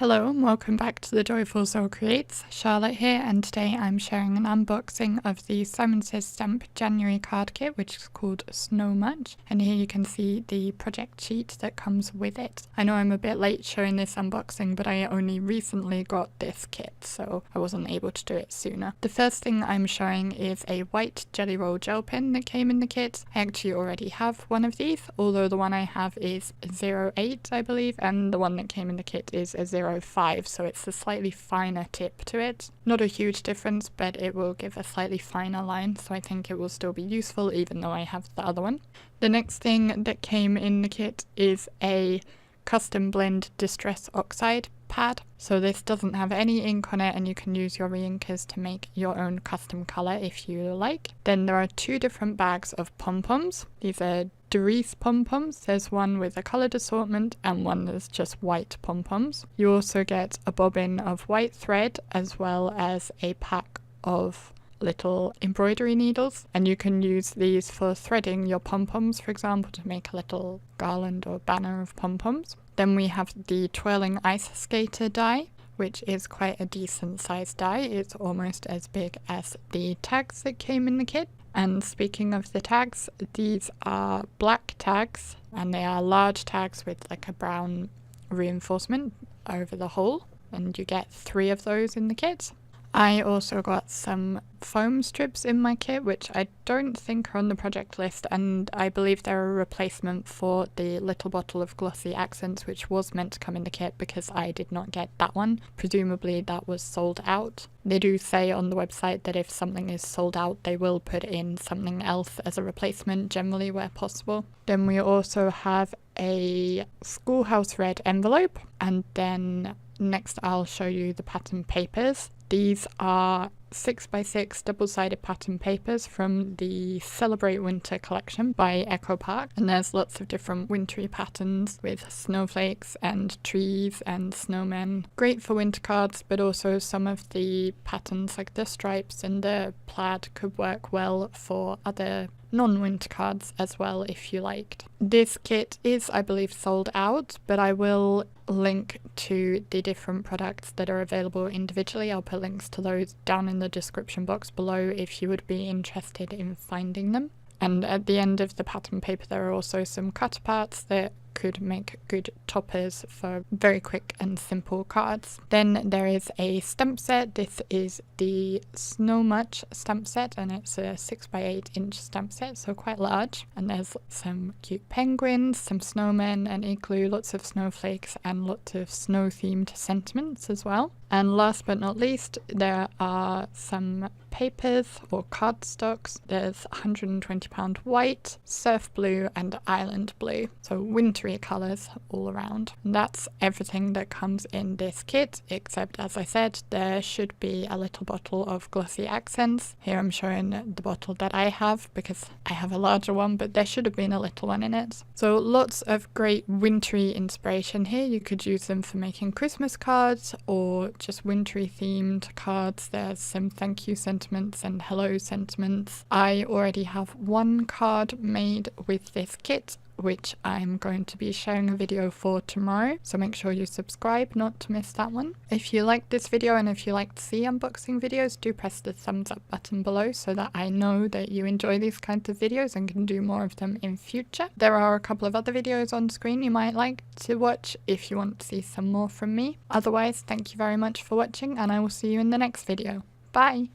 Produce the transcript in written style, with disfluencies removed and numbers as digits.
Hello and welcome back to the Joyful Soul Creates. Charlotte here, and today I'm sharing an unboxing of the Simon Says Stamp January card kit, which is called Snow Much, and here you can see the project sheet that comes with it. I know I'm a bit late showing this unboxing, but I only recently got this kit, so I wasn't able to do it sooner. The first thing I'm showing is a white Jelly Roll gel pen that came in the kit. I actually already have one of these, although the one I have is 08, I believe, and the one that came in the kit is a 05, so it's a slightly finer tip to it. Not a huge difference, but it will give a slightly finer line, so I think it will still be useful even though I have the other one. The next thing that came in the kit is a custom blend Distress Oxide pad. So this doesn't have any ink on it, and you can use your re-inkers to make your own custom colour if you like. Then there are two different bags of pom-poms. These are Darice pom-poms. There's one with a coloured assortment and one that's just white pom-poms. You also get a bobbin of white thread as well as a pack of little embroidery needles, and you can use these for threading your pom-poms, for example, to make a little garland or banner of pom-poms. Then we have the Twirling ice skater die, which is quite a decent sized die. It's almost as big as the tags that came in the kit. And speaking of the tags, these are black tags, and they are large tags with like a brown reinforcement over the hole, and you get 3 of those in the kit. I also got some foam strips in my kit, which I don't think are on the project list, and I believe they're a replacement for the little bottle of glossy accents, which was meant to come in the kit because I did not get that one. Presumably that was sold out. They do say on the website that if something is sold out, they will put in something else as a replacement, generally where possible. Then we also have a Schoolhouse Red envelope, and then next I'll show you the pattern papers. These are 6x6 double-sided pattern papers from the Celebrate Winter collection by Echo Park, and there's lots of different wintry patterns with snowflakes and trees and snowmen. Great for winter cards, but also some of the patterns like the stripes and the plaid could work well for other non-winter cards as well if you liked. This kit is, I believe, sold out, but I will link to the different products that are available individually. I'll put links to those down in the description box below if you would be interested in finding them. And at the end of the pattern paper there are also some cut parts that could make good toppers for very quick and simple cards. Then there is a stamp set. This is the Snow Much stamp set, and it's a 6x8 inch stamp set, so quite large. And there's some cute penguins, some snowmen, an igloo, lots of snowflakes, and lots of snow themed sentiments as well. And last but not least, there are some papers or cardstocks. There's £120 white, surf blue, and island blue. So wintry colours all around. And that's everything that comes in this kit, except, as I said, there should be a little bottle of glossy accents. Here I'm showing the bottle that I have because I have a larger one, but there should have been a little one in it. So lots of great wintry inspiration here. You could use them for making Christmas cards or just wintry themed cards. There's some thank you sentiments and hello sentiments. I already have one card made with this kit, which I'm going to be sharing a video for tomorrow, so make sure you subscribe not to miss that one. If you liked this video and if you like to see unboxing videos, do press the thumbs up button below so that I know that you enjoy these kinds of videos and can do more of them in future. There are a couple of other videos on screen you might like to watch if you want to see some more from me. Otherwise, thank you very much for watching, and I will see you in the next video. Bye!